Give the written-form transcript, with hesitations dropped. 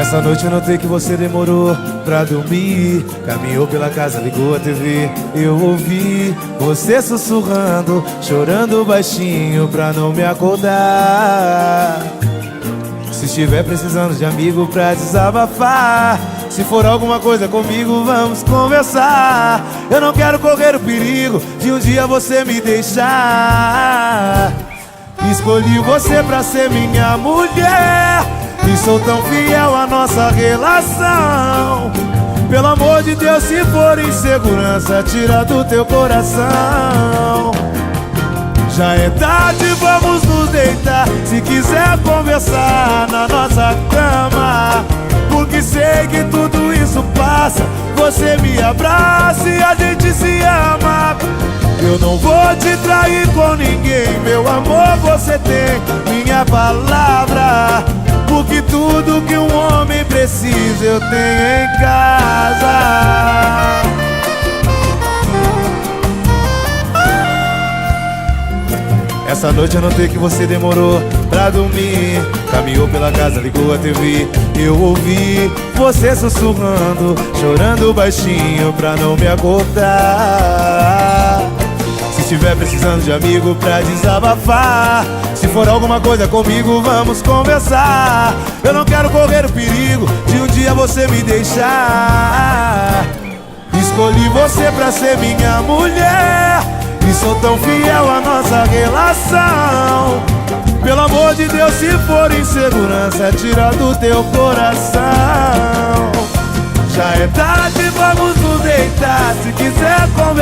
Essa noite eu notei que você demorou pra dormir. Caminhou pela casa, ligou a TV. Eu ouvi você sussurrando, chorando baixinho pra não me acordar. Se estiver precisando de amigo pra desabafar, se for alguma coisa comigo, vamos conversar. Eu não quero correr o perigo de um dia você me deixar. Escolhi você pra ser minha mulher e sou tão fiel à nossa relação. Pelo amor de Deus, se for insegurança, tira do teu coração. Já é tarde, vamos nos deitar. Se quiser conversar na nossa cama, porque sei que tudo isso passa. Você me abraça e a gente se ama. Eu não vou te trair com ninguém, meu amor, você tem minha palavra. Porque tudo que um homem precisa eu tenho em casa. Essa noite eu notei que você demorou pra dormir. Caminhou pela casa, ligou a TV. Eu ouvi você sussurrando, chorando baixinho pra não me acordar. Se estiver precisando de amigo pra desabafar, se for alguma coisa comigo, vamos conversar. Eu não quero correr o perigo de um dia você me deixar. Escolhi você pra ser minha mulher e sou tão fiel à nossa relação. Pelo amor de Deus, se for insegurança, tira do teu coração. Já é tarde, vamos nos deitar. Se quiser conversar